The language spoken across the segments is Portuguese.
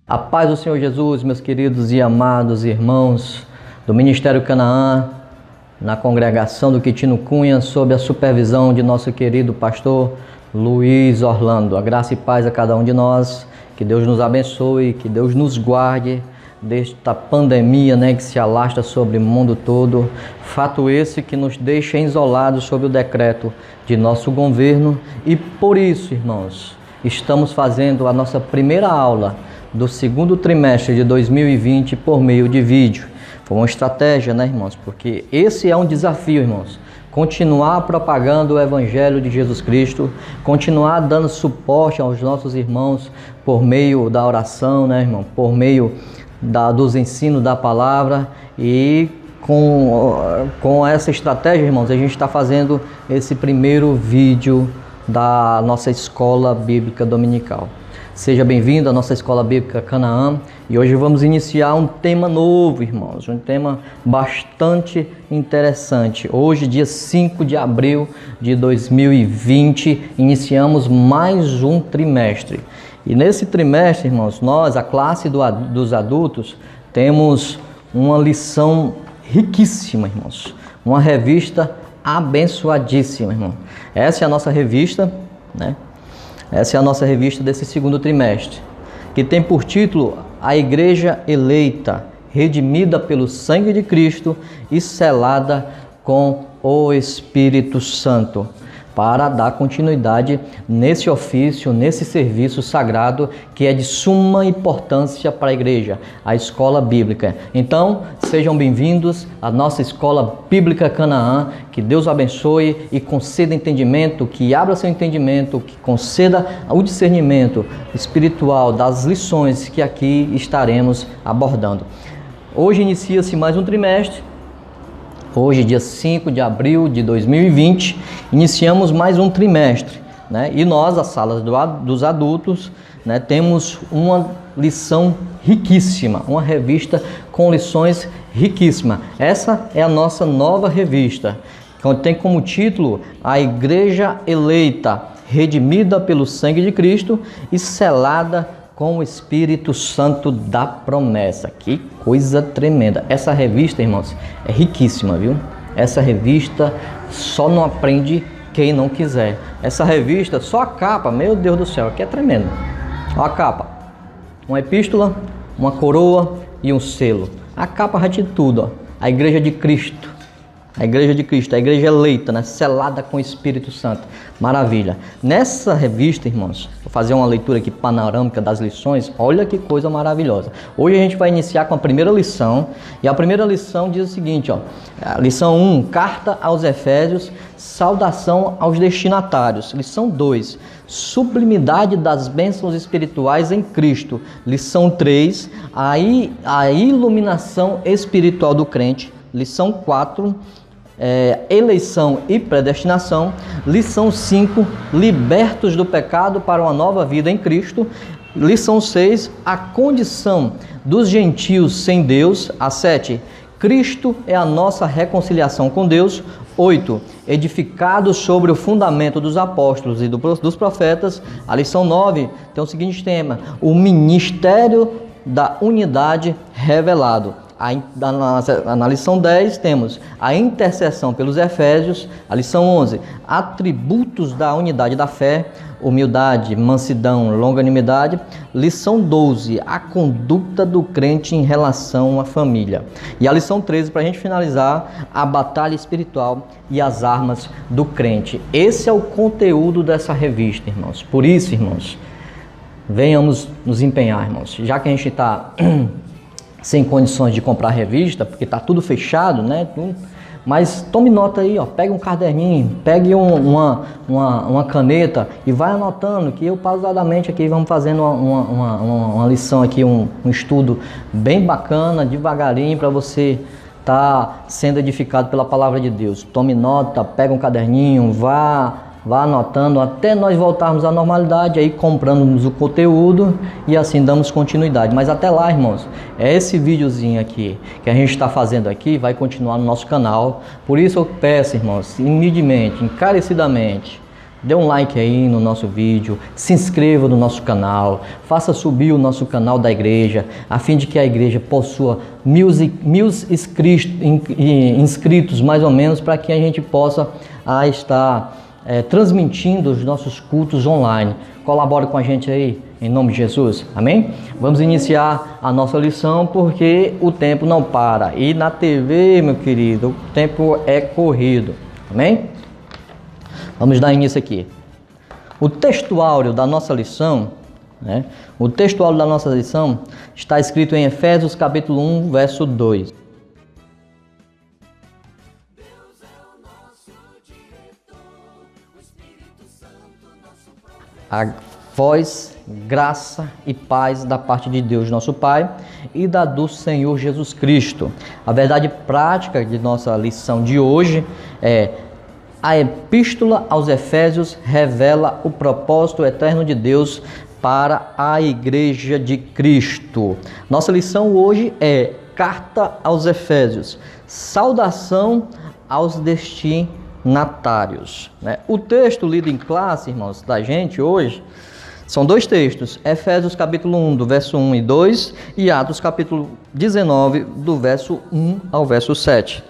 A paz do Senhor Jesus, meus queridos e amados irmãos do Ministério Canaã, na congregação do Quitino Cunha, sob a supervisão de nosso querido pastor Luiz Orlando. A graça e paz a cada um de nós, que Deus nos abençoe, que Deus nos guarde desta pandemia, que se alastra sobre o mundo todo. Fato esse que nos deixa isolados sob o decreto de nosso governo e por isso, irmãos, estamos fazendo a nossa primeira aula do segundo trimestre de 2020 por meio de vídeo. Foi uma estratégia, irmãos? Porque esse é um desafio, irmãos. Continuar propagando o Evangelho de Jesus Cristo, continuar dando suporte aos nossos irmãos por meio da oração, irmão? Por meio dos ensinos da palavra e com essa estratégia, irmãos, a gente está fazendo esse primeiro vídeo da nossa escola bíblica dominical. Seja bem-vindo à nossa Escola Bíblica Canaã e hoje vamos iniciar um tema novo, irmãos, um tema bastante interessante. Hoje, dia 5 de abril de 2020, iniciamos mais um trimestre. E nesse trimestre, irmãos, nós, a classe dos adultos, temos uma lição riquíssima, irmãos. Uma revista abençoadíssima, irmão. Essa é a nossa revista, Essa é a nossa revista desse segundo trimestre, que tem por título A Igreja Eleita, redimida pelo sangue de Cristo e selada com o Espírito Santo, para dar continuidade nesse ofício, nesse serviço sagrado que é de suma importância para a igreja, a escola bíblica. Então, sejam bem-vindos à nossa Escola Bíblica Canaã, que Deus abençoe e conceda entendimento, que abra seu entendimento, que conceda o discernimento espiritual das lições que aqui estaremos abordando. Hoje inicia-se mais um trimestre. Hoje, dia 5 de abril de 2020, iniciamos mais um trimestre, E nós, as salas dos adultos, temos uma lição riquíssima, uma revista com lições riquíssimas. Essa é a nossa nova revista, que tem como título A Igreja Eleita, redimida pelo sangue de Cristo e selada com o Espírito Santo da promessa. Que coisa tremenda. Essa revista, irmãos, é riquíssima, viu? Essa revista só não aprende quem não quiser. Essa revista, só a capa, meu Deus do céu, aqui é tremendo. Olha a capa. Uma epístola, uma coroa e um selo. A capa já tinha tudo, A Igreja de Cristo. A Igreja de Cristo, a Igreja eleita, selada com o Espírito Santo. Maravilha. Nessa revista, irmãos, vou fazer uma leitura aqui panorâmica das lições. Olha que coisa maravilhosa. Hoje a gente vai iniciar com a primeira lição. E a primeira lição diz o seguinte, a lição 1, Carta aos Efésios, saudação aos destinatários. Lição 2, sublimidade das bênçãos espirituais em Cristo. Lição 3, a iluminação espiritual do crente. Lição 4, eleição e predestinação. Lição 5, libertos do pecado para uma nova vida em Cristo. Lição 6, a condição dos gentios sem Deus. A 7, Cristo é a nossa reconciliação com Deus. 8, edificados sobre o fundamento dos apóstolos e dos profetas. A lição 9 tem o seguinte tema: o ministério da unidade revelado. Na lição 10 temos a intercessão pelos Efésios. A lição 11, atributos da unidade da fé, humildade, mansidão, longanimidade. Lição 12, a conduta do crente em relação à família. E a lição 13, para a gente finalizar, a batalha espiritual e as armas do crente. Esse é o conteúdo dessa revista, irmãos. Por isso, irmãos, venhamos nos empenhar, irmãos. Já que a gente está sem condições de comprar revista, porque está tudo fechado, mas tome nota aí, pegue um caderninho, pegue uma caneta e vai anotando, que eu pausadamente aqui vamos fazendo uma lição aqui, um estudo bem bacana, devagarinho, para você estar sendo edificado pela palavra de Deus. Tome nota, pega um caderninho, vá anotando até nós voltarmos à normalidade, aí compramos o conteúdo e assim damos continuidade. Mas até lá, irmãos, esse videozinho aqui que a gente está fazendo aqui vai continuar no nosso canal. Por isso eu peço, irmãos, humildemente, encarecidamente, Dê um like aí no nosso vídeo, se inscreva no nosso canal, faça subir o nosso canal da igreja, a fim de que a igreja possua mil inscritos mais ou menos, para que a gente possa estar transmitindo os nossos cultos online. Colabore com a gente aí, em nome de Jesus, amém? Vamos iniciar a nossa lição, porque o tempo não para, e na TV, meu querido, o tempo é corrido, amém? Vamos dar início aqui. O textuário da nossa lição, o textuário da nossa lição está escrito em Efésios capítulo 1, verso 2. A vós, graça e paz da parte de Deus, nosso Pai, e da do Senhor Jesus Cristo. A verdade prática de nossa lição de hoje é: a epístola aos Efésios revela o propósito eterno de Deus para a Igreja de Cristo. Nossa lição hoje é Carta aos Efésios, saudação aos destinatários. O texto lido em classe, irmãos, da gente hoje, são dois textos: Efésios capítulo 1, do verso 1 e 2, e Atos capítulo 19, do verso 1 ao verso 7.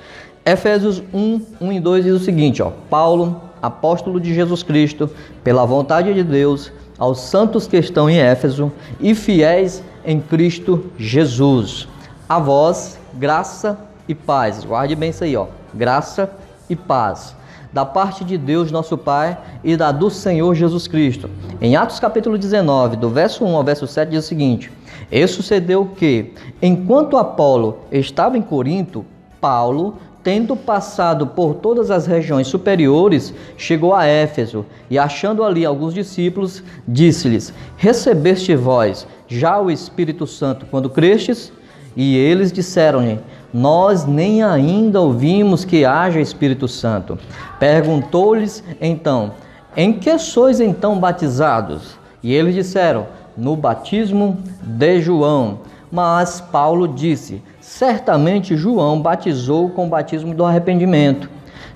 Efésios 1, 1 e 2 diz o seguinte, Paulo, apóstolo de Jesus Cristo, pela vontade de Deus, aos santos que estão em Éfeso e fiéis em Cristo Jesus. A vós, graça e paz. Guarde bem isso aí, graça e paz, da parte de Deus, nosso Pai, e da do Senhor Jesus Cristo. Em Atos capítulo 19, do verso 1 ao verso 7, diz o seguinte: E sucedeu que, enquanto Apolo estava em Corinto, Paulo, tendo passado por todas as regiões superiores, chegou a Éfeso, e achando ali alguns discípulos, disse-lhes: Recebeste vós já o Espírito Santo quando crestes? E eles disseram-lhe: Nós nem ainda ouvimos que haja Espírito Santo. Perguntou-lhes então: Em que sois então batizados? E eles disseram: No batismo de João. Mas Paulo disse: Certamente João batizou com o batismo do arrependimento,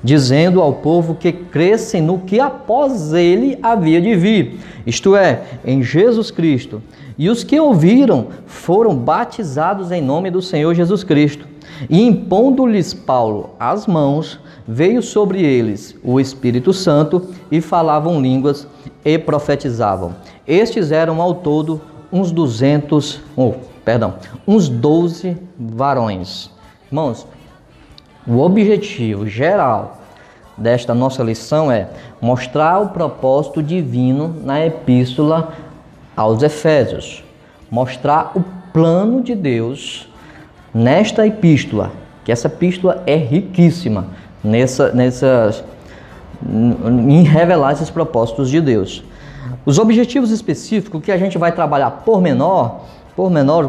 dizendo ao povo que crescem no que após ele havia de vir, isto é, em Jesus Cristo. E os que ouviram foram batizados em nome do Senhor Jesus Cristo. E impondo-lhes Paulo as mãos, veio sobre eles o Espírito Santo, e falavam línguas e profetizavam. Estes eram ao todo uns 12 varões. Irmãos, o objetivo geral desta nossa lição é mostrar o propósito divino na epístola aos Efésios. Mostrar o plano de Deus nesta epístola, que essa epístola é riquíssima em revelar esses propósitos de Deus. Os objetivos específicos que a gente vai trabalhar por menor,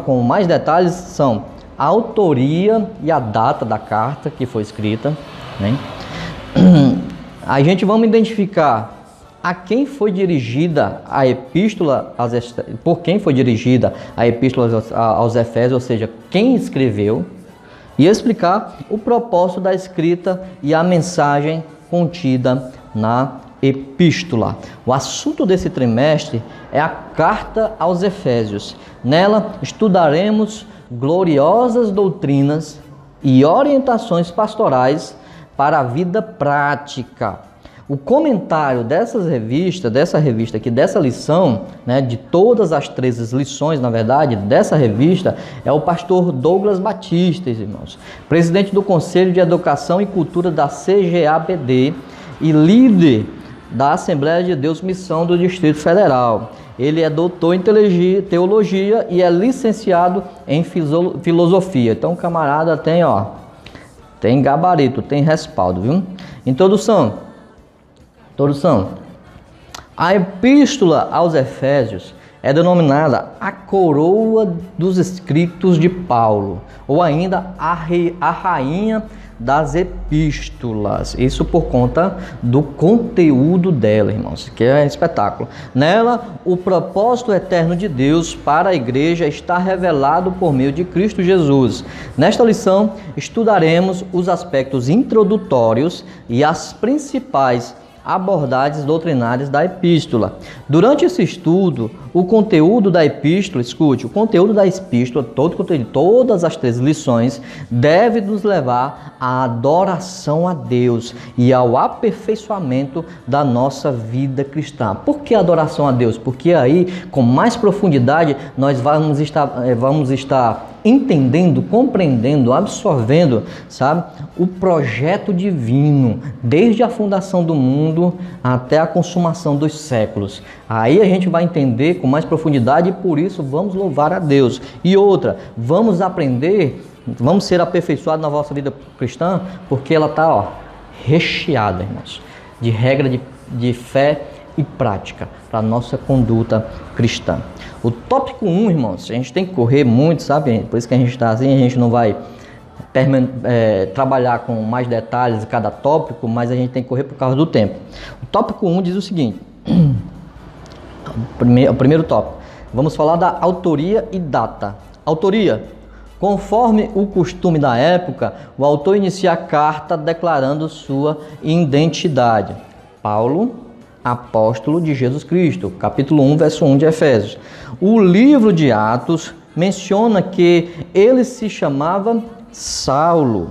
com mais detalhes, são a autoria e a data da carta que foi escrita, A gente vamos identificar a quem foi dirigida a epístola, por quem foi dirigida a epístola aos Efésios, ou seja, quem escreveu, e explicar o propósito da escrita e a mensagem contida na epístola. O assunto desse trimestre é a carta aos Efésios. Nela estudaremos gloriosas doutrinas e orientações pastorais para a vida prática. O comentário dessa revista aqui, dessa lição, de todas as 13 lições, na verdade, dessa revista, é o pastor Douglas Batista, irmãos, presidente do Conselho de Educação e Cultura da CGABD e líder da Assembleia de Deus Missão do Distrito Federal. Ele é doutor em teologia e é licenciado em filosofia. Então o camarada tem gabarito, tem respaldo, viu? Introdução. A epístola aos Efésios é denominada a coroa dos escritos de Paulo, ou ainda a rainha das epístolas. Isso por conta do conteúdo dela, irmãos, que é espetáculo. Nela, o propósito eterno de Deus para a igreja está revelado por meio de Cristo Jesus. Nesta lição, estudaremos os aspectos introdutórios e as principais abordagens doutrinárias da epístola. Durante esse estudo, o conteúdo da epístola, escute, o conteúdo da epístola, todo o conteúdo de todas as 3 lições, deve nos levar à adoração a Deus e ao aperfeiçoamento da nossa vida cristã. Por que adoração a Deus? Porque aí, com mais profundidade, nós vamos estar entendendo, compreendendo, absorvendo, sabe, o projeto divino, desde a fundação do mundo até a consumação dos séculos. Aí a gente vai entender com mais profundidade e por isso vamos louvar a Deus. E outra, vamos aprender, vamos ser aperfeiçoados na vossa vida cristã, porque ela está recheada, irmãos, de regra de fé e prática para a nossa conduta cristã. O tópico 1, irmãos, a gente tem que correr muito, sabe? Por isso que a gente está assim, a gente não vai trabalhar com mais detalhes de cada tópico, mas a gente tem que correr por causa do tempo. O tópico 1 diz o seguinte, o primeiro tópico, vamos falar da autoria e data. Autoria. Conforme o costume da época, o autor inicia a carta declarando sua identidade. Paulo, apóstolo de Jesus Cristo, capítulo 1, verso 1 de Efésios. O livro de Atos menciona que ele se chamava Saulo,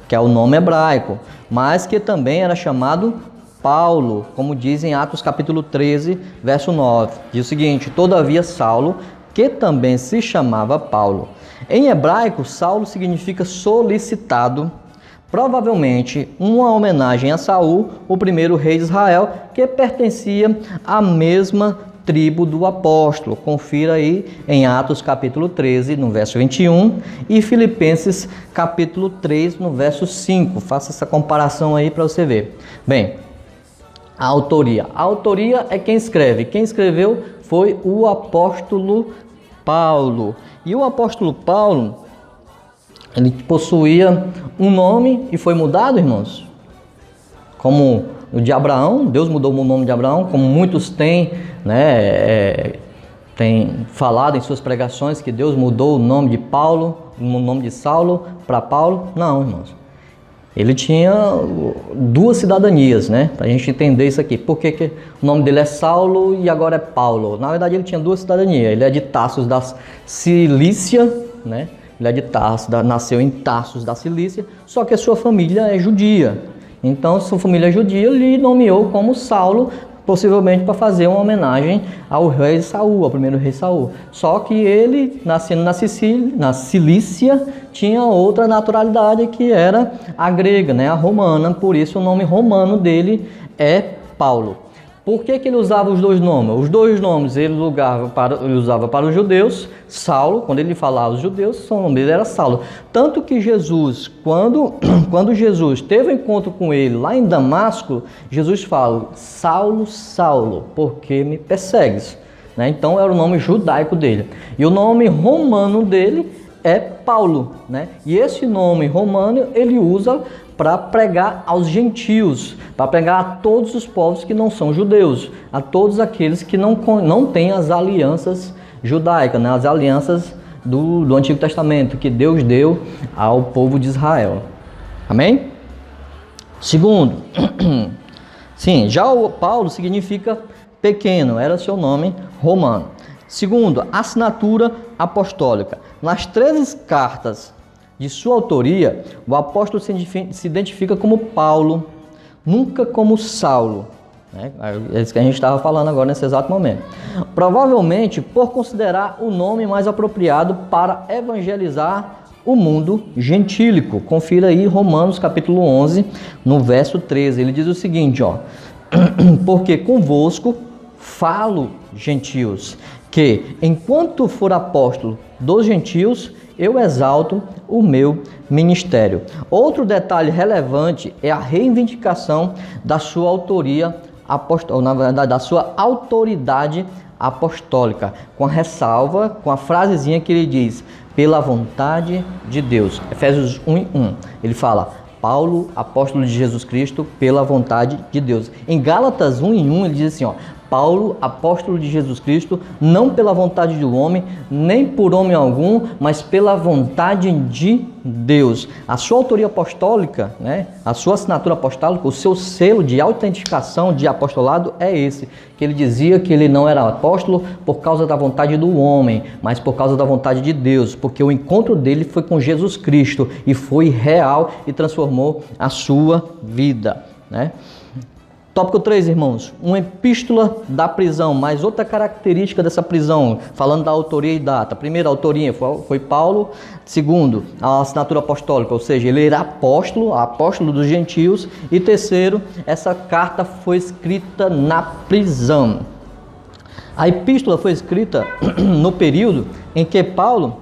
que é o nome hebraico, mas que também era chamado Paulo, como diz em Atos capítulo 13, verso 9. Diz o seguinte, todavia Saulo, que também se chamava Paulo. Em hebraico, Saulo significa solicitado, provavelmente uma homenagem a Saul, o primeiro rei de Israel, que pertencia à mesma tribo do apóstolo. Confira aí em Atos capítulo 13, no verso 21, e Filipenses capítulo 3, no verso 5. Faça essa comparação aí para você ver. Bem, a autoria. A autoria é quem escreve. Quem escreveu foi o apóstolo Paulo. E o apóstolo Paulo, ele possuía um nome e foi mudado, irmãos. Como o de Abraão, Deus mudou o nome de Abraão, como muitos têm, tem falado em suas pregações que Deus mudou o nome de Paulo, o nome de Saulo para Paulo. Não, irmãos. Ele tinha 2 cidadanias, né? Para a gente entender isso aqui. Por que o nome dele é Saulo e agora é Paulo? Na verdade, ele tinha 2 cidadanias. Ele é de Tarsos da Cilícia, né? Ele é de Tarsos, nasceu em Tarsos da Cilícia, só que a sua família é judia. Então, sua família judia lhe nomeou como Saulo, possivelmente para fazer uma homenagem ao rei Saul, ao primeiro rei Saul. Só que ele, nascendo na Cilícia, tinha outra naturalidade que era a grega, né, a romana. Por isso o nome romano dele é Paulo. Por que ele usava os 2 nomes? Os 2 nomes ele usava para os judeus, Saulo, quando ele falava os judeus, o nome dele era Saulo. Tanto que Jesus, quando Jesus teve um encontro com ele lá em Damasco, Jesus fala, Saulo, Saulo, por que me persegues? Né? Então era o nome judaico dele. E o nome romano dele é Paulo, né? E esse nome romano ele usa para pregar aos gentios, para pregar a todos os povos que não são judeus, a todos aqueles que não têm as alianças judaicas, né? As alianças do Antigo Testamento que Deus deu ao povo de Israel. Amém? Segundo, sim, já o Paulo significa pequeno, era seu nome romano. Segundo, assinatura apostólica. Nas 13 cartas de sua autoria, o apóstolo se identifica como Paulo, nunca como Saulo. Né? É isso que a gente estava falando agora nesse exato momento. Provavelmente por considerar o nome mais apropriado para evangelizar o mundo gentílico. Confira aí Romanos capítulo 11, no verso 13. Ele diz o seguinte, porque convosco falo, gentios, que enquanto for apóstolo dos gentios, eu exalto o meu ministério. Outro detalhe relevante é a reivindicação da sua autoria apostólica, na verdade, da sua autoridade apostólica, com a ressalva, com a frasezinha que ele diz, pela vontade de Deus. Efésios 1:1. Ele fala, Paulo, apóstolo de Jesus Cristo, pela vontade de Deus. Em Gálatas 1:1, ele diz assim, Paulo, apóstolo de Jesus Cristo, não pela vontade do homem, nem por homem algum, mas pela vontade de Deus. A sua autoria apostólica, né, a sua assinatura apostólica, o seu selo de autentificação de apostolado é esse, que ele dizia que ele não era apóstolo por causa da vontade do homem, mas por causa da vontade de Deus, porque o encontro dele foi com Jesus Cristo e foi real e transformou a sua vida, né? Tópico 3, irmãos, uma epístola da prisão, mais outra característica dessa prisão, falando da autoria e data. Primeiro, a autoria foi Paulo. Segundo, a assinatura apostólica, ou seja, ele era apóstolo dos gentios. E terceiro, essa carta foi escrita na prisão. A epístola foi escrita no período em que Paulo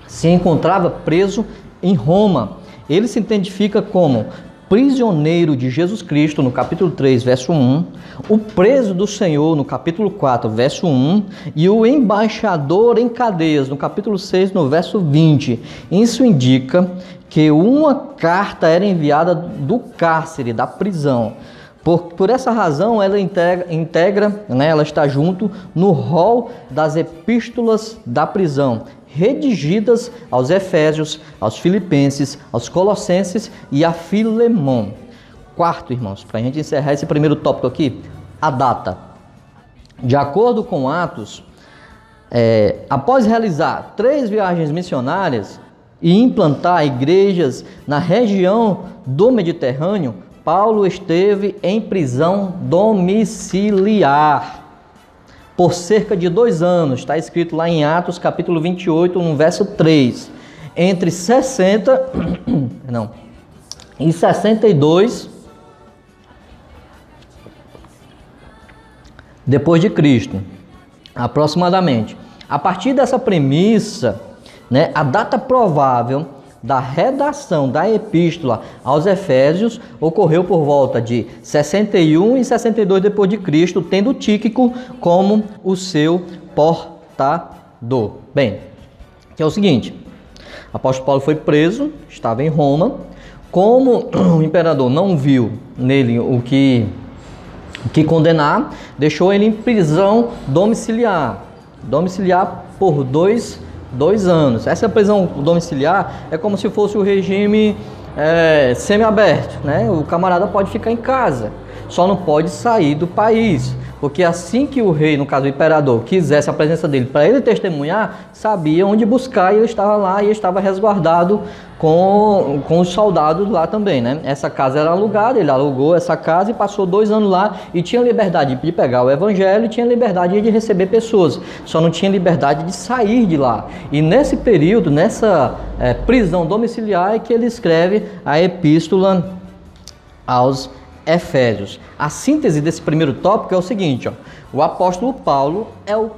se encontrava preso em Roma. Ele se identifica como prisioneiro de Jesus Cristo, no capítulo 3, verso 1, o preso do Senhor, no capítulo 4, verso 1, e o embaixador em cadeias, no capítulo 6, no verso 20. Isso indica que uma carta era enviada do cárcere, da prisão. Por essa razão, ela integra, né, ela está junto no rol das epístolas da prisão, redigidas aos Efésios, aos Filipenses, aos Colossenses e a Filemão. Quarto, irmãos, para a gente encerrar esse primeiro tópico aqui, a data. De acordo com Atos, após realizar 3 viagens missionárias e implantar igrejas na região do Mediterrâneo, Paulo esteve em prisão domiciliar por cerca de 2 anos, está escrito lá em Atos capítulo 28, no verso 3. Entre 60 e 62 depois de Cristo, aproximadamente. A partir dessa premissa, né, a data provável da redação da epístola aos Efésios ocorreu por volta de 61 e 62 depois de Cristo, tendo Tíquico como o seu portador. Bem, que é o seguinte, o apóstolo Paulo foi preso, estava em Roma. Como o imperador não viu nele o que condenar, deixou ele em prisão domiciliar por 2 anos. Essa prisão domiciliar é como se fosse o regime semiaberto, né? O camarada pode ficar em casa, só não pode sair do país, porque assim que o rei, no caso o imperador, quisesse a presença dele para ele testemunhar, sabia onde buscar, e ele estava lá e estava resguardado com os soldados lá também, né? Essa casa era alugada, ele alugou essa casa e passou 2 anos lá e tinha liberdade de pegar o evangelho e tinha liberdade de receber pessoas, só não tinha liberdade de sair de lá. E nesse período, nessa prisão domiciliar, é que ele escreve a epístola aos Efésios. A síntese desse primeiro tópico é o seguinte, ó, o apóstolo Paulo é o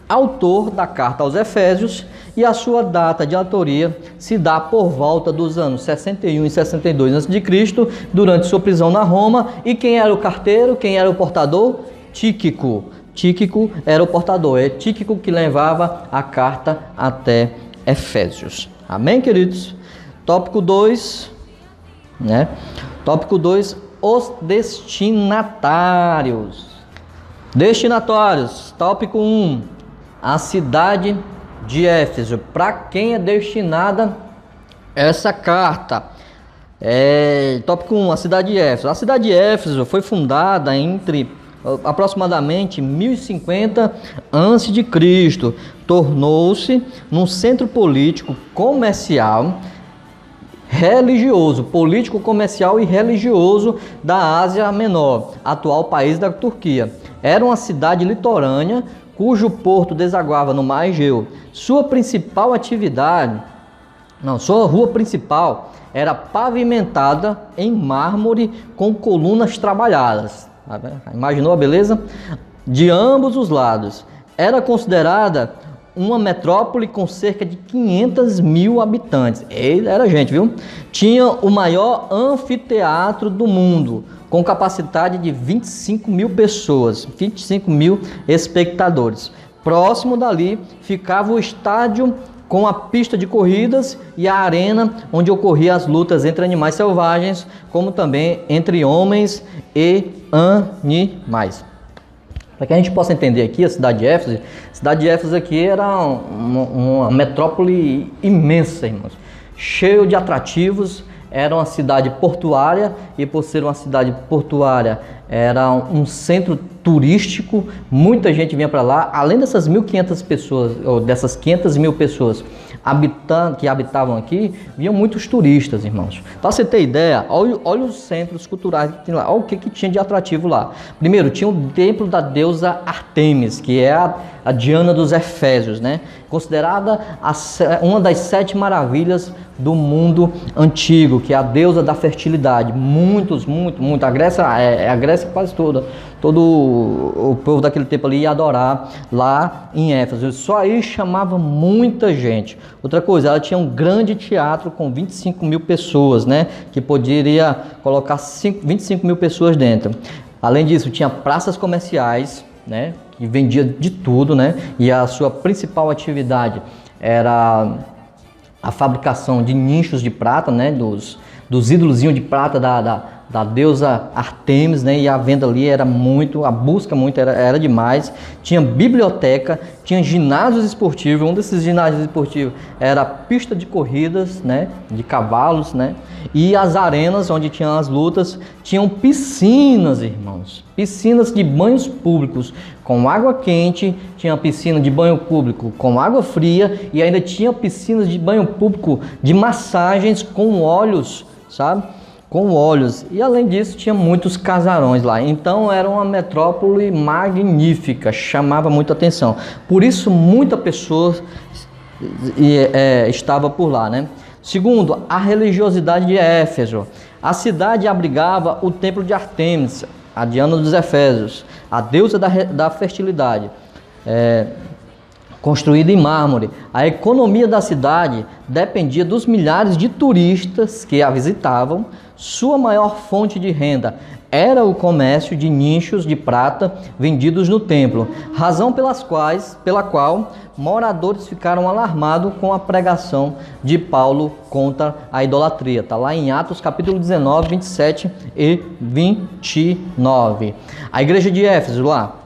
autor da carta aos Efésios e a sua data de autoria se dá por volta dos anos 61 e 62 a.C., durante sua prisão na Roma. E quem era o carteiro, quem era o portador? Tíquico. Tíquico era o portador, é Tíquico que levava a carta até Efésios. Amém, queridos? Tópico 2, né? Tópico 2, os destinatários. Destinatários. Tópico 1, a cidade de Éfeso. Para quem é destinada essa carta? Tópico 1, a cidade de Éfeso. A cidade de Éfeso foi fundada entre aproximadamente 1050 a.C. Tornou-se num centro político, comercial, religioso, político, comercial e religioso da Ásia Menor, atual país da Turquia. Era uma cidade litorânea cujo porto desaguava no mar Egeu. Sua rua principal era pavimentada em mármore com colunas trabalhadas. Imaginou a beleza? De ambos os lados. Era considerada uma metrópole com cerca de 500 mil habitantes. Era gente, viu? Tinha o maior anfiteatro do mundo, com capacidade de 25 mil pessoas, 25 mil espectadores. Próximo dali ficava o estádio com a pista de corridas e a arena onde ocorriam as lutas entre animais selvagens, como também entre homens e animais. Para que a gente possa entender aqui a cidade de Éfeso aqui era uma metrópole imensa, irmãos, cheio de atrativos. Era uma cidade portuária e, por ser uma cidade portuária, era um centro turístico. Muita gente vinha para lá. Além dessas 1.500 pessoas, ou dessas 500 mil pessoas que habitavam aqui, vinham muitos turistas, irmãos. Para você ter ideia, olha os centros culturais que tem lá. Olha o que tinha de atrativo lá. Primeiro, tinha o templo da deusa Ártemis, que é a Diana dos Efésios, né? Considerada uma das 7 maravilhas do mundo antigo, que é a deusa da fertilidade. Muito. A Grécia quase toda. Todo o povo daquele tempo ali ia adorar lá em Éfeso. Só aí chamava muita gente. Outra coisa, ela tinha um grande teatro com 25 mil pessoas, né? Que poderia colocar 25 mil pessoas dentro. Além disso, tinha praças comerciais, né? Que vendia de tudo, né? E a sua principal atividade era a fabricação de nichos de prata, né? Dos ídolozinhos de prata da deusa Ártemis, né? E a venda ali era muito, a busca muito era demais. Tinha biblioteca, tinha ginásios esportivos. Um desses ginásios esportivos era a pista de corridas, né? De cavalos, né? E as arenas onde tinham as lutas, tinham piscinas, irmãos. Piscinas de banhos públicos com água quente, tinha piscina de banho público com água fria e ainda tinha piscinas de banho público de massagens com óleos, sabe? Com óleos. E além disso tinha muitos casarões lá. Então era uma metrópole magnífica, chamava muita atenção. Por isso muita pessoa estava por lá, né? Segundo, a religiosidade de Éfeso. A cidade abrigava o templo de Ártemis, a Diana dos Efésios, a deusa da fertilidade, construída em mármore. A economia da cidade dependia dos milhares de turistas que a visitavam. Sua maior fonte de renda era o comércio de nichos de prata vendidos no templo, razão pela qual moradores ficaram alarmados com a pregação de Paulo contra a idolatria. Está lá em Atos capítulo 19, 27 e 29. A igreja de Éfeso lá.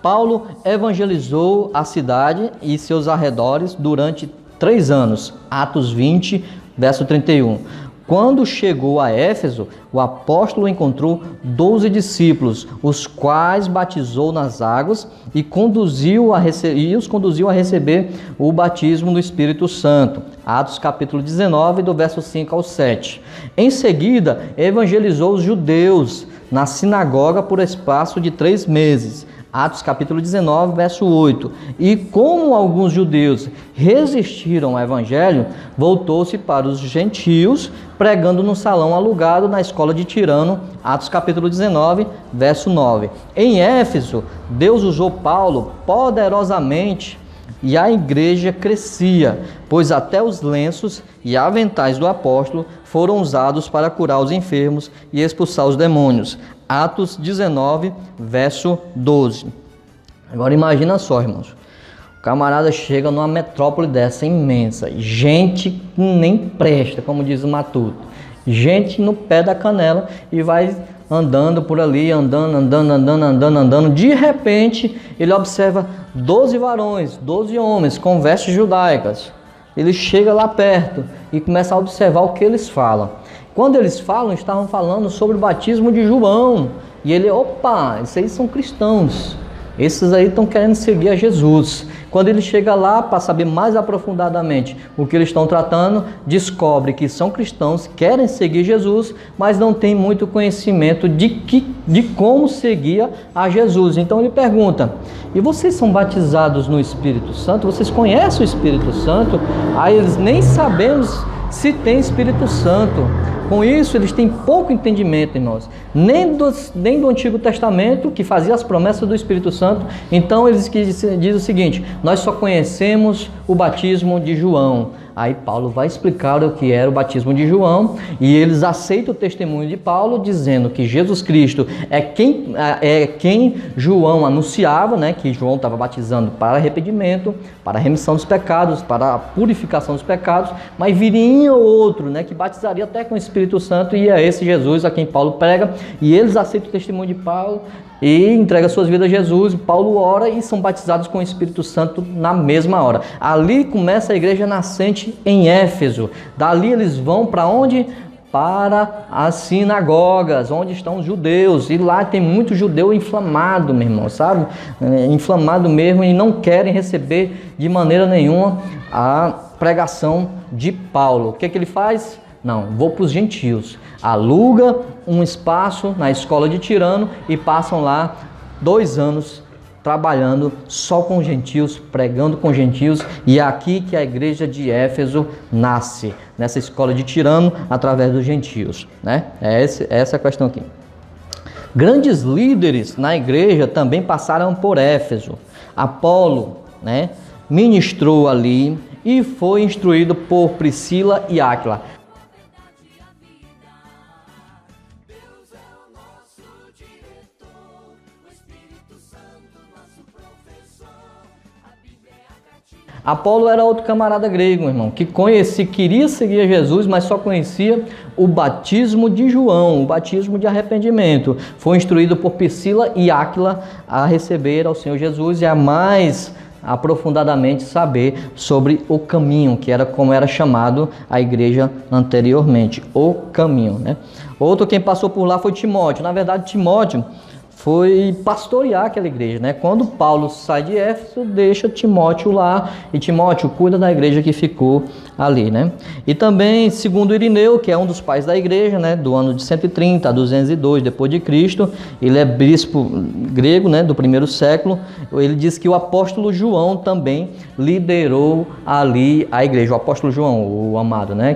Paulo evangelizou a cidade e seus arredores durante 3 anos. Atos 20, verso 31. Quando chegou a Éfeso, o apóstolo encontrou 12 discípulos, os quais batizou nas águas e os conduziu a receber o batismo do Espírito Santo. Atos capítulo 19, do verso 5 ao 7. Em seguida, evangelizou os judeus na sinagoga por espaço de 3 meses. Atos capítulo 19, verso 8. E como alguns judeus resistiram ao evangelho, voltou-se para os gentios, pregando no salão alugado na escola de Tirano. Atos capítulo 19, verso 9. Em Éfeso, Deus usou Paulo poderosamente e a igreja crescia, pois até os lenços e aventais do apóstolo foram usados para curar os enfermos e expulsar os demônios. Atos 19, verso 12. Agora imagina só, irmãos. O camarada chega numa metrópole dessa imensa. Gente que nem presta, como diz o Matuto. Gente no pé da canela e vai andando por ali, andando. De repente, ele observa 12 varões, 12 homens com vestes judaicas. Ele chega lá perto e começa a observar o que eles falam. Quando eles falam, estavam falando sobre o batismo de João. E ele, opa, esses aí são cristãos. Esses aí estão querendo seguir a Jesus. Quando ele chega lá para saber mais aprofundadamente o que eles estão tratando, descobre que são cristãos, querem seguir Jesus, mas não tem muito conhecimento de como seguir a Jesus. Então ele pergunta, e vocês são batizados no Espírito Santo? Vocês conhecem o Espírito Santo? Aí eles nem sabemos se tem Espírito Santo. Com isso, eles têm pouco entendimento, irmãos, nem do Antigo Testamento, que fazia as promessas do Espírito Santo. Então, eles dizem o seguinte, nós só conhecemos o batismo de João. Aí Paulo vai explicar o que era o batismo de João e eles aceitam o testemunho de Paulo, dizendo que Jesus Cristo é quem João anunciava, né? Que João estava batizando para arrependimento, para a remissão dos pecados, para a purificação dos pecados, mas viria outro, né? Que batizaria até com o Espírito Santo, e é esse Jesus a quem Paulo prega. E eles aceitam o testemunho de Paulo, e entrega suas vidas a Jesus. Paulo ora e são batizados com o Espírito Santo na mesma hora. Ali começa a igreja nascente em Éfeso. Dali eles vão para onde? Para as sinagogas, onde estão os judeus, e lá tem muito judeu inflamado, meu irmão, sabe? Inflamado mesmo, e não querem receber de maneira nenhuma a pregação de Paulo. O que é que ele faz? Não, vou para os gentios. Aluga um espaço na escola de Tirano e passam lá 2 anos trabalhando só com gentios, pregando com gentios, e é aqui que a igreja de Éfeso nasce, nessa escola de Tirano, através dos gentios, né? Essa é a questão aqui. Grandes líderes na igreja também passaram por Éfeso. Apolo, né, ministrou ali e foi instruído por Priscila e Áquila. Apolo era outro camarada grego, irmão, que queria seguir a Jesus, mas só conhecia o batismo de João, o batismo de arrependimento. Foi instruído por Priscila e Áquila a receber ao Senhor Jesus e a mais aprofundadamente saber sobre o caminho, que era como era chamado a igreja anteriormente, o caminho, né? Outro quem passou por lá foi Timóteo. Na verdade, Timóteo foi pastorear aquela igreja, né? Quando Paulo sai de Éfeso, deixa Timóteo lá, e Timóteo cuida da igreja que ficou ali, né? E também, segundo Irineu, que é um dos pais da igreja, né? Do ano de 130 a 202 depois de Cristo, ele é bispo grego, né? Do primeiro século. Ele diz que o apóstolo João também liderou ali a igreja. O apóstolo João, o amado, né?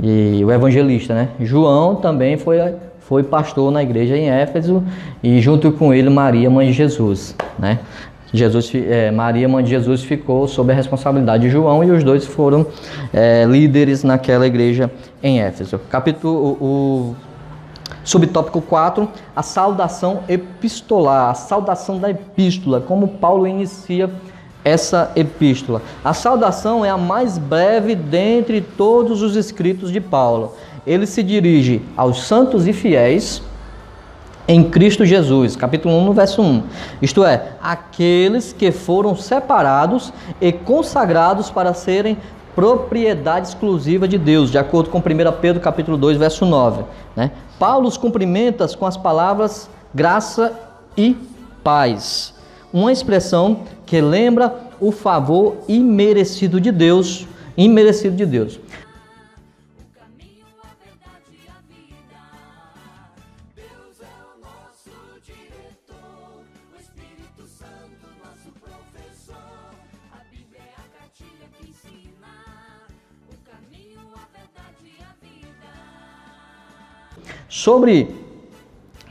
E o evangelista, né? João também foi pastor na igreja em Éfeso, e junto com ele Maria, mãe de Jesus, né? Maria, mãe de Jesus, ficou sob a responsabilidade de João, e os dois foram líderes naquela igreja em Éfeso. O subtópico 4, a saudação epistolar, a saudação da epístola, como Paulo inicia essa epístola. A saudação é a mais breve dentre todos os escritos de Paulo. Ele se dirige aos santos e fiéis em Cristo Jesus, capítulo 1, verso 1. Isto é, aqueles que foram separados e consagrados para serem propriedade exclusiva de Deus, de acordo com 1 Pedro, capítulo 2, verso 9. Né? Paulo os cumprimenta com as palavras graça e paz. Uma expressão que lembra o favor imerecido de Deus,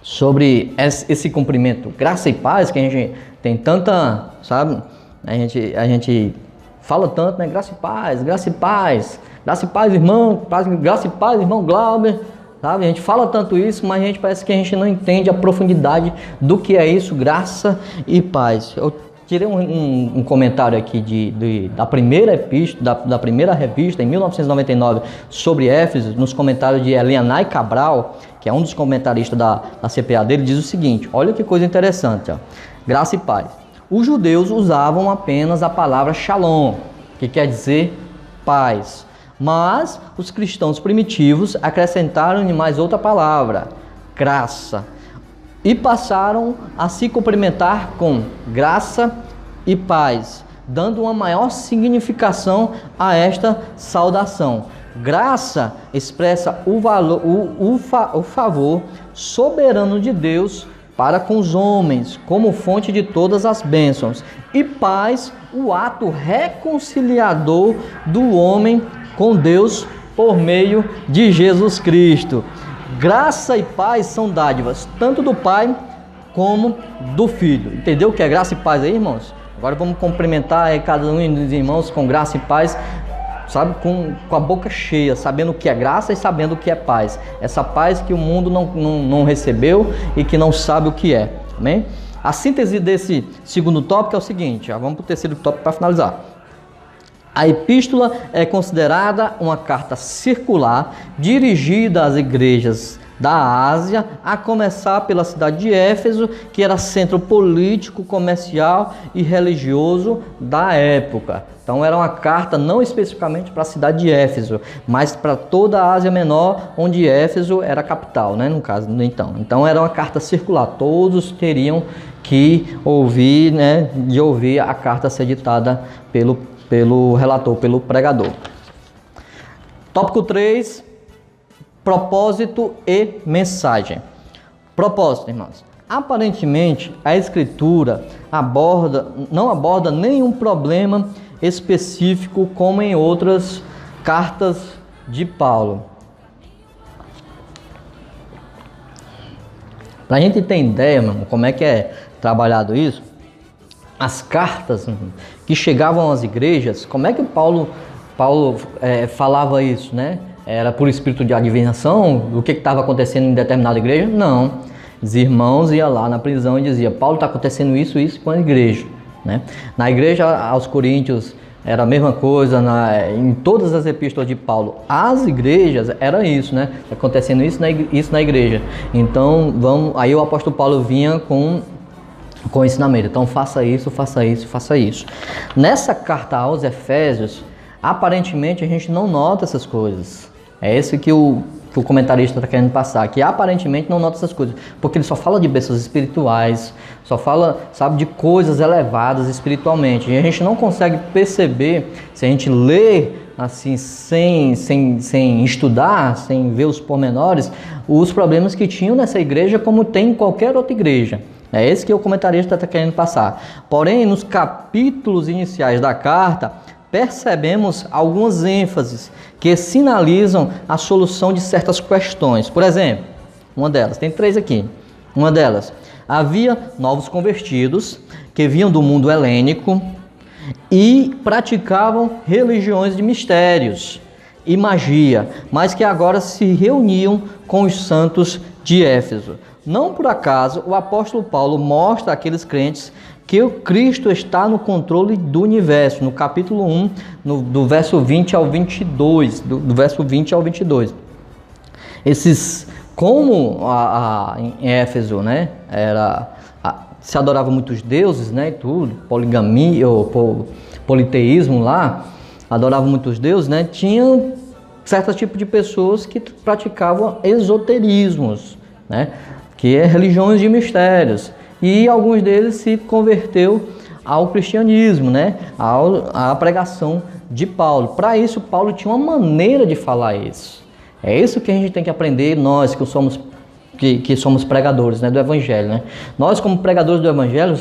Sobre esse cumprimento, graça e paz, que a gente tem tanta, sabe? A gente fala tanto, né? Graça e paz, graça e paz, graça e paz, irmão, graça e paz, irmão Glauber, sabe? A gente fala tanto isso, mas parece que a gente não entende a profundidade do que é isso, graça e paz. Eu tirei um comentário aqui da primeira epístola, da primeira revista, em 1999, sobre Éfeso, nos comentários de Elianai Cabral, que é um dos comentaristas da CPA dele, diz o seguinte: olha que coisa interessante, ó. Graça e paz. Os judeus usavam apenas a palavra shalom, que quer dizer paz, mas os cristãos primitivos acrescentaram-lhe mais outra palavra, graça, e passaram a se cumprimentar com graça e paz, dando uma maior significação a esta saudação. Graça expressa o favor soberano de Deus para com os homens, como fonte de todas as bênçãos, e paz, o ato reconciliador do homem com Deus por meio de Jesus Cristo. Graça e paz são dádivas, tanto do Pai como do Filho. Entendeu o que é graça e paz aí, irmãos? Agora vamos cumprimentar cada um dos irmãos com graça e paz, sabe? Com a boca cheia, sabendo o que é graça e sabendo o que é paz. Essa paz que o mundo não recebeu e que não sabe o que é. Amém? A síntese desse segundo tópico é o seguinte, vamos para o terceiro tópico para finalizar. A epístola é considerada uma carta circular dirigida às igrejas da Ásia, a começar pela cidade de Éfeso, que era centro político, comercial e religioso da época. Então era uma carta não especificamente para a cidade de Éfeso, mas para toda a Ásia Menor, onde Éfeso era a capital, né, no caso, então. Então era uma carta circular, todos teriam que ouvir, né, de ouvir a carta ser ditada pelo relator, pelo pregador. Tópico 3, propósito e mensagem. Propósito, irmãos. Aparentemente, a Escritura não aborda nenhum problema específico como em outras cartas de Paulo. Para a gente ter ideia, irmão, como é que é trabalhado isso, as cartas que chegavam às igrejas, como é que Paulo falava isso, né? Era por espírito de adivinhação, o que estava acontecendo em determinada igreja? Não. Os irmãos iam lá na prisão e diziam, Paulo, está acontecendo isso com a igreja, né? Na igreja aos Coríntios era a mesma coisa, em todas as epístolas de Paulo, as igrejas era isso, né? Acontecendo isso na igreja. Então, aí o apóstolo Paulo vinha com ensinamento. Então, faça isso, faça isso, faça isso. Nessa carta aos Efésios, aparentemente a gente não nota essas coisas. É esse que o comentarista está querendo passar, que aparentemente não nota essas coisas, porque ele só fala de bênçãos espirituais, só fala, sabe, de coisas elevadas espiritualmente. E a gente não consegue perceber, se a gente lê assim, sem estudar, sem ver os pormenores, os problemas que tinham nessa igreja, como tem em qualquer outra igreja. É esse que o comentarista está querendo passar. Porém, nos capítulos iniciais da carta, percebemos algumas ênfases que sinalizam a solução de certas questões. Por exemplo, uma delas, tem 3 aqui. Uma delas, havia novos convertidos que vinham do mundo helênico e praticavam religiões de mistérios e magia, mas que agora se reuniam com os santos de Éfeso. Não por acaso, o apóstolo Paulo mostra àqueles crentes que o Cristo está no controle do universo, no capítulo 1, do verso 20 ao 22, do verso 20 ao 22. Como em Éfeso, né, se adorava muitos deuses, né, e tudo, poligamia, ou politeísmo lá, adoravam muitos deuses, né, tinha certo tipo de pessoas que praticavam esoterismos, né, que é religiões de mistérios. E alguns deles se converteu ao cristianismo, né? À pregação de Paulo. Para isso, Paulo tinha uma maneira de falar isso. É isso que a gente tem que aprender, nós que somos pregadores, né, do Evangelho, né? Nós, como pregadores do Evangelho,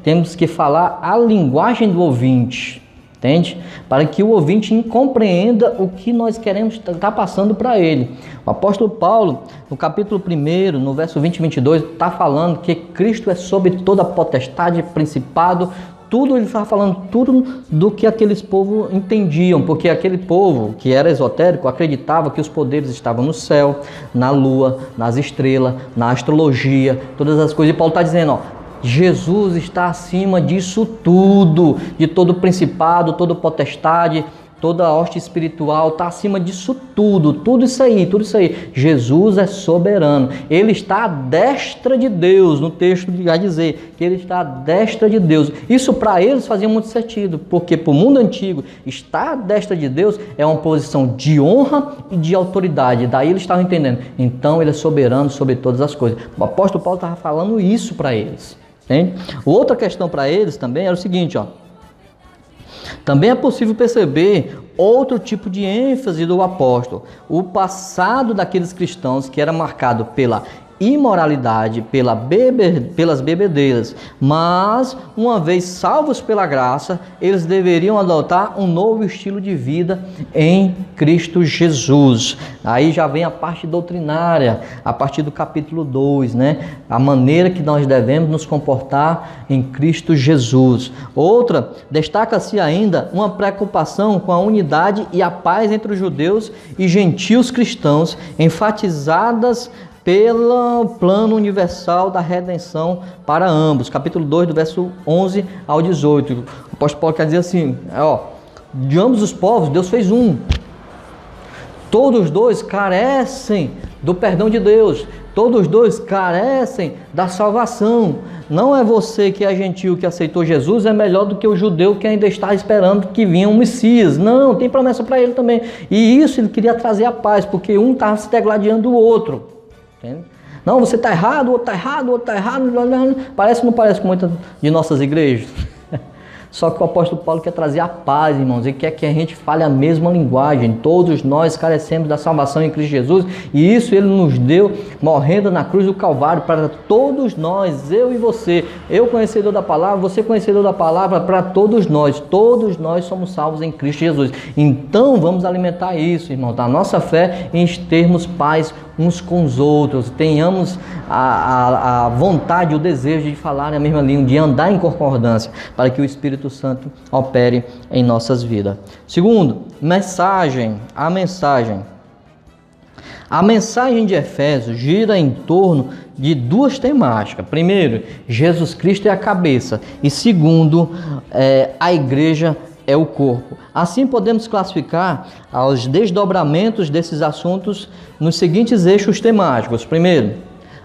temos que falar a linguagem do ouvinte, entende? Para que o ouvinte compreenda o que nós queremos estar passando para ele. O apóstolo Paulo, no capítulo 1, no verso 20 e 22, está falando que Cristo é sobre toda potestade, principado, tudo. Ele está falando tudo do que aqueles povos entendiam, porque aquele povo que era esotérico acreditava que os poderes estavam no céu, na lua, nas estrelas, na astrologia, todas as coisas. E Paulo está dizendo, Jesus está acima disso tudo, de todo principado, toda potestade, toda hoste espiritual, está acima disso tudo isso aí. Jesus é soberano, ele está à destra de Deus. No texto vai dizer que ele está à destra de Deus. Isso para eles fazia muito sentido, porque para o mundo antigo, estar à destra de Deus é uma posição de honra e de autoridade. Daí eles estavam entendendo, então ele é soberano sobre todas as coisas. O apóstolo Paulo estava falando isso para eles. Hein? Outra questão para eles também era o seguinte, também é possível perceber outro tipo de ênfase do apóstolo. O passado daqueles cristãos que era marcado pela imoralidade, pelas bebedeiras, mas uma vez salvos pela graça, eles deveriam adotar um novo estilo de vida em Cristo Jesus. Aí já vem a parte doutrinária, a partir do capítulo 2, né? A maneira que nós devemos nos comportar em Cristo Jesus. Outra, destaca-se ainda uma preocupação com a unidade e a paz entre os judeus e gentios cristãos, enfatizadas pelo plano universal da redenção para ambos. Capítulo 2, do verso 11 ao 18. O apóstolo Paulo quer dizer assim, de ambos os povos, Deus fez um. Todos dois carecem do perdão de Deus. Todos dois carecem da salvação. Não é você que é gentil, que aceitou Jesus, é melhor do que o judeu que ainda está esperando que vinha um Messias. Não, tem promessa para ele também. E isso ele queria trazer a paz, porque um estava se degladiando do outro. Entende? Não, você está errado, o outro está errado, o outro está errado. Parece ou não parece com muitas de nossas igrejas? Só que o apóstolo Paulo quer trazer a paz, irmãos, e quer que a gente fale a mesma linguagem. Todos nós carecemos da salvação em Cristo Jesus, e isso ele nos deu morrendo na cruz do Calvário para todos nós, eu e você. Eu conhecedor da palavra, você conhecedor da palavra, para todos nós somos salvos em Cristo Jesus. Então vamos alimentar isso, irmãos, da nossa fé, em termos paz uns com os outros, tenhamos a vontade, o desejo de falar a mesma língua, de andar em concordância, para que o Espírito Santo opere em nossas vidas. Segundo, a mensagem de Efésios gira em torno de duas temáticas. Primeiro, Jesus Cristo é a cabeça, e segundo, a igreja é o corpo. Assim podemos classificar os desdobramentos desses assuntos nos seguintes eixos temáticos. Primeiro,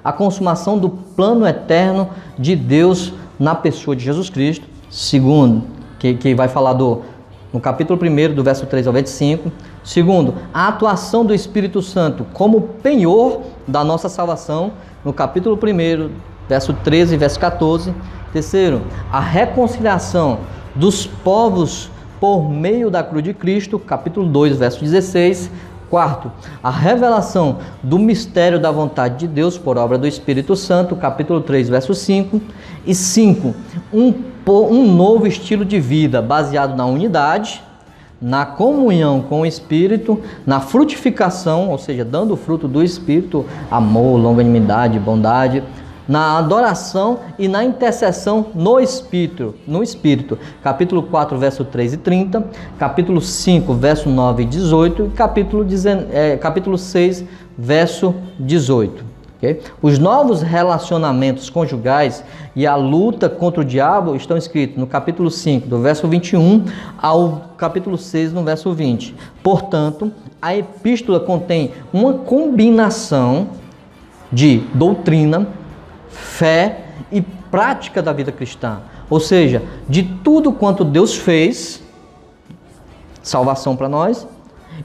a consumação do plano eterno de Deus na pessoa de Jesus Cristo. Segundo, que vai falar no capítulo 1, do verso 3 ao 25. Segundo, a atuação do Espírito Santo como penhor da nossa salvação, no capítulo 1, verso 13 e verso 14. Terceiro, a reconciliação dos povos por meio da cruz de Cristo, capítulo 2, verso 16. Quarto, a revelação do mistério da vontade de Deus por obra do Espírito Santo, capítulo 3, verso 5. E 5, um novo estilo de vida baseado na unidade, na comunhão com o Espírito, na frutificação, ou seja, dando o fruto do Espírito, amor, longanimidade, bondade, na adoração e na intercessão no Espírito, capítulo 4, verso 3 e 30, capítulo 5, verso 9 e 18, e capítulo 6, verso 18. Okay? Os novos relacionamentos conjugais e a luta contra o diabo estão escritos no capítulo 5, do verso 21 ao capítulo 6, no verso 20. Portanto, a epístola contém uma combinação de doutrina, fé e prática da vida cristã, ou seja, de tudo quanto Deus fez, salvação para nós,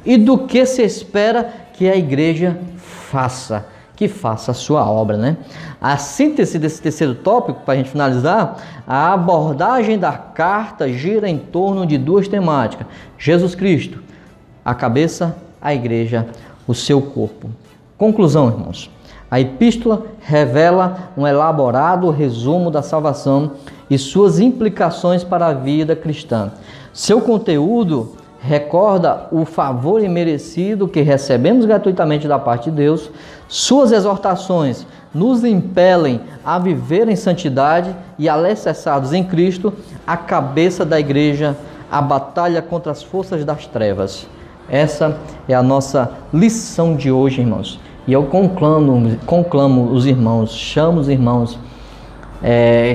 e do que se espera que a igreja faça, que faça a sua obra, né? A síntese desse terceiro tópico, para a gente finalizar, a abordagem da carta gira em torno de duas temáticas: Jesus Cristo, a cabeça, a igreja, o seu corpo. Conclusão, irmãos. A epístola revela um elaborado resumo da salvação e suas implicações para a vida cristã. Seu conteúdo recorda o favor imerecido que recebemos gratuitamente da parte de Deus. Suas exortações nos impelem a viver em santidade e alicerçados em Cristo, a cabeça da igreja, a batalha contra as forças das trevas. Essa é a nossa lição de hoje, irmãos. E eu conclamo os irmãos, chamo os irmãos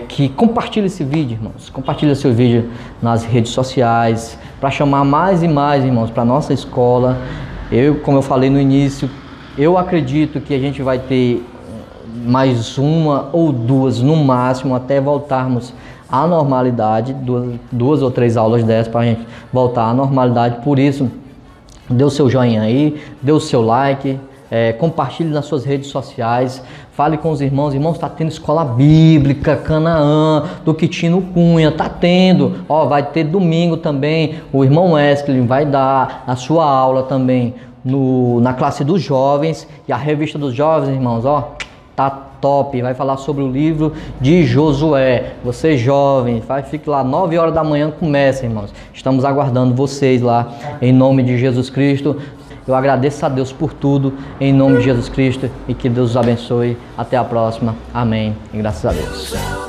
que compartilhem esse vídeo, irmãos. Compartilhem esse vídeo nas redes sociais, para chamar mais e mais irmãos para a nossa escola. Como eu falei no início, eu acredito que a gente vai ter mais uma ou duas no máximo, até voltarmos à normalidade, duas ou três aulas dessas para a gente voltar à normalidade. Por isso, dê o seu joinha aí, dê o seu like, compartilhe nas suas redes sociais, fale com os irmãos. Irmãos, está tendo escola bíblica, Canaã, do Quitino Cunha, está tendo, vai ter domingo também, o irmão Wesley vai dar a sua aula também na classe dos jovens, e a revista dos jovens, irmãos, tá top, vai falar sobre o livro de Josué. Você jovem, fique lá, 9 horas da manhã começa, irmãos, estamos aguardando vocês lá, em nome de Jesus Cristo. Eu agradeço a Deus por tudo, em nome de Jesus Cristo, e que Deus os abençoe. Até a próxima. Amém. E graças a Deus.